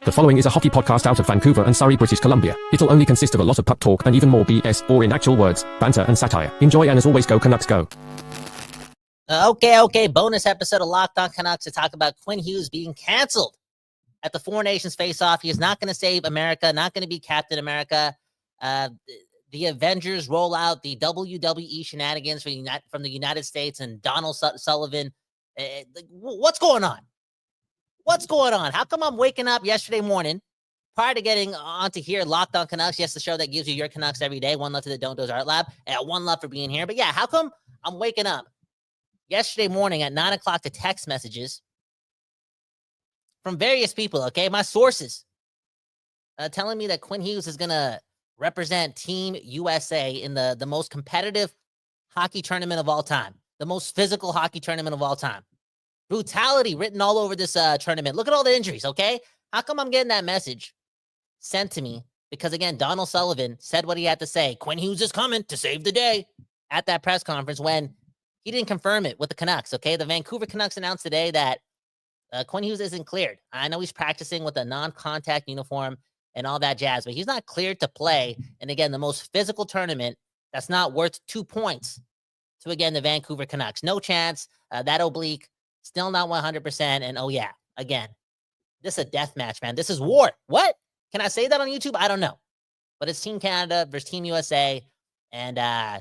The following is a hockey podcast out of Vancouver and Surrey, British Columbia. It'll only consist of a lot of puck talk and even more BS, or in actual words, banter and satire. Enjoy, and as always, go Canucks go. Okay. Bonus episode of Locked On Canucks to talk about Quinn Hughes being canceled at the Four Nations face-off. He is not going to save America, not going to be Captain America. The Avengers roll out the WWE shenanigans from the United States and Donald Sullivan. What's going on? What's going on? How come I'm waking up yesterday morning prior to getting on to here, Locked On Canucks? Yes, the show that gives you your Canucks every day. One love to the Don't Doze Art Lab. And one love for being here. But yeah, how come I'm waking up yesterday morning at 9 o'clock to text messages from various people, okay? My sources telling me that Quinn Hughes is going to represent Team USA in the most competitive hockey tournament of all time, the most physical hockey tournament of all time. Brutality written all over this tournament. Look at all the injuries, okay? How come I'm getting that message sent to me? Because, again, Donald Sullivan said what he had to say. Quinn Hughes is coming to save the day at that press conference when he didn't confirm it with the Canucks, okay? The Vancouver Canucks announced today that Quinn Hughes isn't cleared. I know he's practicing with a non-contact uniform and all that jazz, but he's not cleared to play. And, again, the most physical tournament that's not worth 2 points to, again, the Vancouver Canucks. No chance. That oblique. Still not 100%. And, oh, yeah, again, this is a death match, man. This is war. What? Can I say that on YouTube? I don't know. But it's Team Canada versus Team USA. And I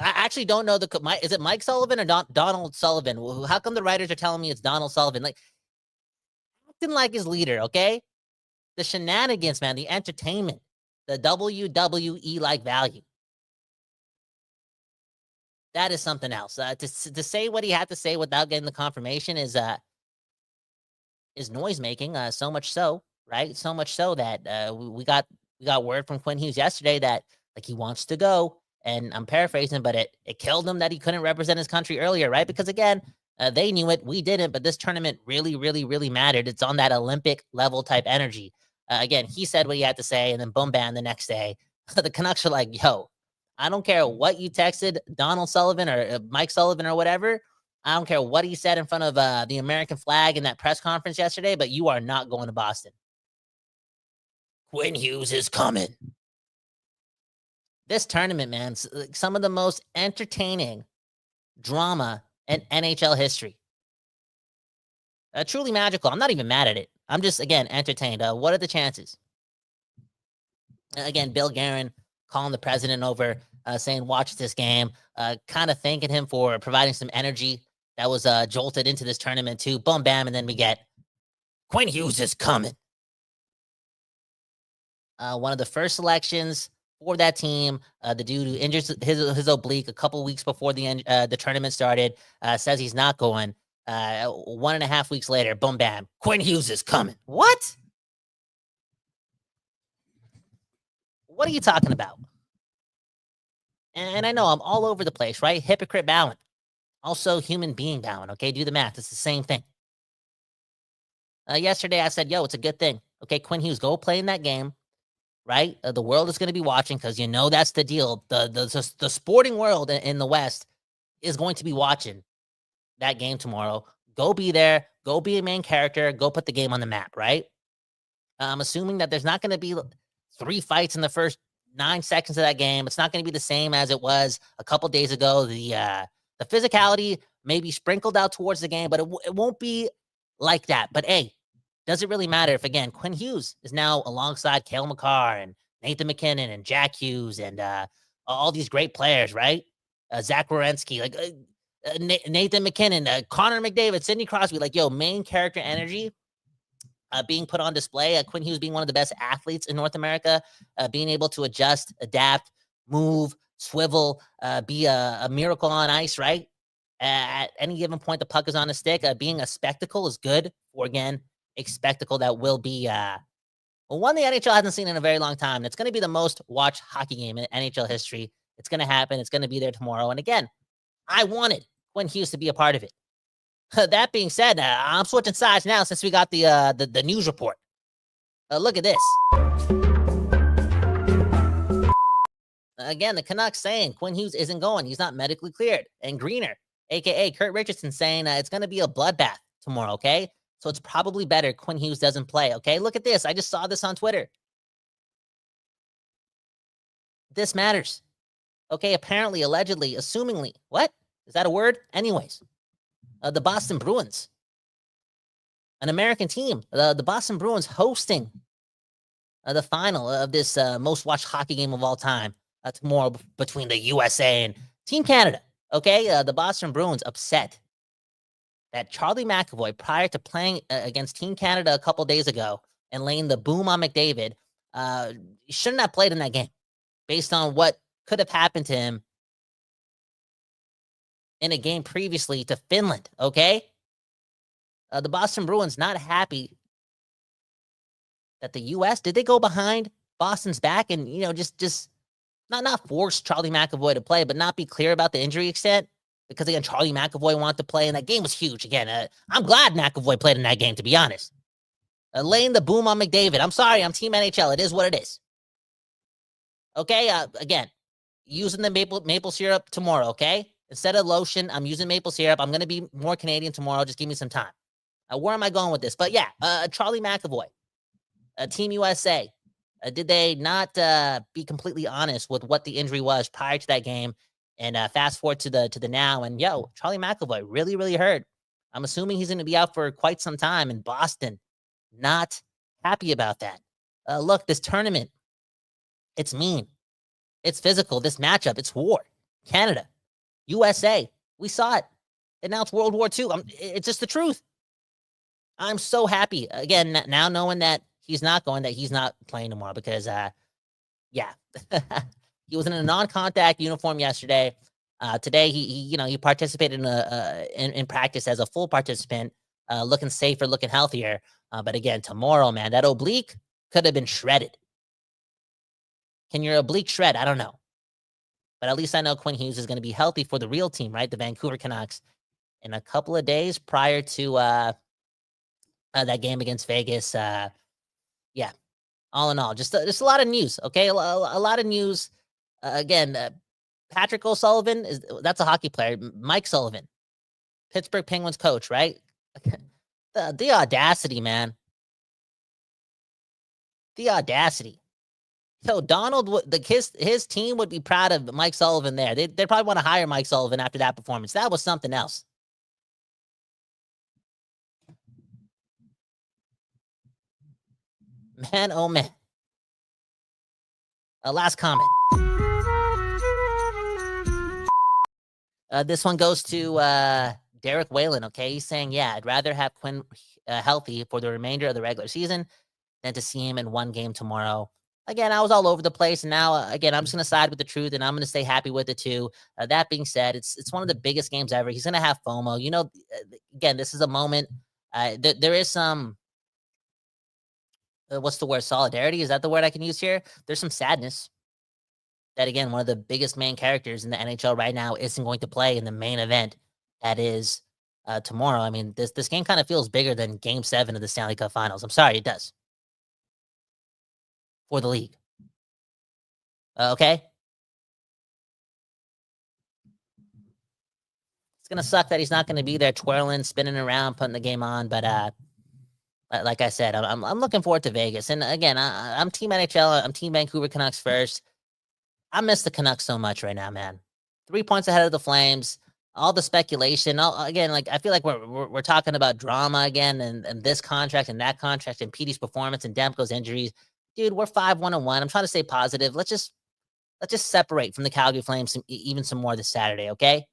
actually don't know. Is it Mike Sullivan or Donald Sullivan? How come the writers are telling me it's Donald Sullivan? Like, acting like his leader, okay? The shenanigans, man, the entertainment, the WWE-like value. That is something else. To say what he had to say without getting the confirmation is noise making. So much so, right? So much so that we got word from Quinn Hughes yesterday that like he wants to go. And I'm paraphrasing, but it killed him that he couldn't represent his country earlier, right? Because again, they knew it, we didn't. But this tournament really, really, really mattered. It's on that Olympic level type energy. Again, he said what he had to say, and then boom, bam, the next day, the Canucks are like, yo. I don't care what you texted Donald Sullivan or Mike Sullivan or whatever. I don't care what he said in front of the American flag in that press conference yesterday, but you are not going to Boston. Quinn Hughes is coming. This tournament, man, some of the most entertaining drama in NHL history. Truly magical. I'm not even mad at it. I'm just, again, entertained. What are the chances? Again, Bill Guerin calling the president over, saying, watch this game, kind of thanking him for providing some energy that was jolted into this tournament too. Boom, bam, and then we get Quinn Hughes is coming. One of the first selections for that team, the dude who injured his oblique a couple weeks before the tournament started, says he's not going. 1.5 weeks later, boom, bam, Quinn Hughes is coming. What? What are you talking about? And I know I'm all over the place, right? Hypocrite bowing. Also human being bowing, okay? Do the math. It's the same thing. Yesterday I said, yo, it's a good thing. Okay, Quinn Hughes, go play in that game, right? The world is going to be watching because you know that's the deal. The sporting world in the West is going to be watching that game tomorrow. Go be there. Go be a main character. Go put the game on the map, right? I'm assuming that there's not going to be 3 fights in the first 9 seconds of that game. It's not going to be the same as it was a couple days ago. The physicality may be sprinkled out towards the game, but it won't be like that. But hey, does it really matter if, again, Quinn Hughes is now alongside Cale Makar and Nathan MacKinnon and Jack Hughes and all these great players, right? Zach Werenski, like Nathan MacKinnon, Connor McDavid, Sidney Crosby, like, yo, main character energy being put on display. Quinn Hughes being one of the best athletes in North America, being able to adjust, adapt, move, swivel, be a miracle on ice, right? At any given point, the puck is on a stick. Being a spectacle is good for, again, a spectacle that will be one the NHL hasn't seen in a very long time. It's going to be the most watched hockey game in NHL history. It's going to happen. It's going to be there tomorrow. And again, I wanted Quinn Hughes to be a part of it. That being said, I'm switching sides now since we got the news report. Look at this. Again, the Canucks saying Quinn Hughes isn't going. He's not medically cleared. And Greener, a.k.a. Kurt Richardson, saying it's going to be a bloodbath tomorrow, okay? So it's probably better Quinn Hughes doesn't play, okay? Look at this. I just saw this on Twitter. This matters. Okay, apparently, allegedly, assumingly. What? Is that a word? Anyways, the Boston Bruins, an American team, the Boston Bruins hosting the final of this most watched hockey game of all time tomorrow between the USA and Team Canada. Okay, the Boston Bruins upset that Charlie McAvoy, prior to playing against Team Canada a couple days ago and laying the boom on McDavid, shouldn't have played in that game based on what could have happened to him in a game previously to Finland, okay? The Boston Bruins not happy that the U.S., did they go behind Boston's back and, just not force Charlie McAvoy to play, but not be clear about the injury extent? Because, again, Charlie McAvoy wanted to play, and that game was huge. Again, I'm glad McAvoy played in that game, to be honest. Laying the boom on McDavid. I'm sorry, I'm Team NHL. It is what it is. Okay, again, using the maple syrup tomorrow, okay? Instead of lotion, I'm using maple syrup. I'm going to be more Canadian tomorrow. Just give me some time. Where am I going with this? But yeah, Charlie McAvoy, Team USA. Did they not be completely honest with what the injury was prior to that game? And fast forward to the now, and Charlie McAvoy really, really hurt. I'm assuming he's going to be out for quite some time. In Boston, not happy about that. Look, this tournament, it's mean. It's physical. This matchup, it's war. Canada, USA, we saw it. And now it's World War II. It's just the truth. I'm so happy, again, now knowing that he's not playing tomorrow because, he was in a non-contact uniform yesterday. Today, he participated in practice as a full participant, looking safer, looking healthier. But again, tomorrow, man, that oblique could have been shredded. Can your oblique shred? I don't know. But at least I know Quinn Hughes is going to be healthy for the real team, right? The Vancouver Canucks in a couple of days prior to that game against Vegas. All in all, just a lot of news, okay? A lot of news. Again, Patrick O'Sullivan, that's a hockey player. Mike Sullivan, Pittsburgh Penguins coach, right? The audacity, man. The audacity. So Donald, his team would be proud of Mike Sullivan there. They'd probably want to hire Mike Sullivan after that performance. That was something else. Man, oh man. Last comment. This one goes to Derek Whalen, okay? He's saying, I'd rather have Quinn healthy for the remainder of the regular season than to see him in one game tomorrow. Again, I was all over the place, and now, again, I'm just going to side with the truth, and I'm going to stay happy with it, too. That being said, it's one of the biggest games ever. He's going to have FOMO. Again, this is a moment. There is some, what's the word, solidarity? Is that the word I can use here? There's some sadness that, again, one of the biggest main characters in the NHL right now isn't going to play in the main event that is tomorrow. I mean, this game kind of feels bigger than Game 7 of the Stanley Cup Finals. I'm sorry, it does. For the league. Okay? It's going to suck that he's not going to be there twirling, spinning around, putting the game on. But like I said, I'm looking forward to Vegas. And again, I'm Team NHL. I'm Team Vancouver Canucks first. I miss the Canucks so much right now, man. 3 points ahead of the Flames. All the speculation. Again, like I feel like we're talking about drama again, and this contract and that contract and Petey's performance and Demko's injuries. Dude, we're 5-1-1. I'm trying to stay positive. Let's just separate from the Calgary Flames even some more this Saturday, okay?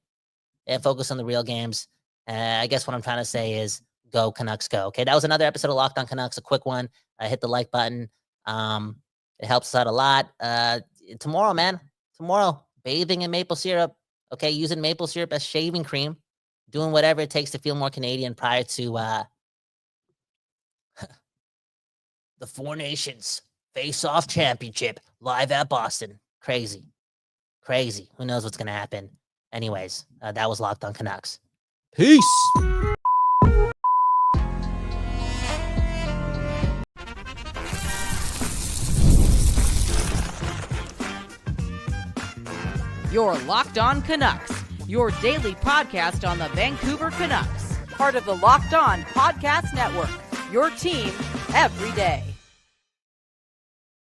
And focus on the real games. I guess what I'm trying to say is go Canucks, go. Okay, that was another episode of Locked On Canucks. A quick one. Hit the like button. It helps us out a lot. Tomorrow, man. Tomorrow, bathing in maple syrup. Okay, using maple syrup as shaving cream. Doing whatever it takes to feel more Canadian prior to the Four Nations Face-Off Championship live at Boston. Crazy. Who knows what's going to happen? Anyways, that was Locked On Canucks. Peace. Your Locked On Canucks, your daily podcast on the Vancouver Canucks, part of the Locked On Podcast Network, your team every day.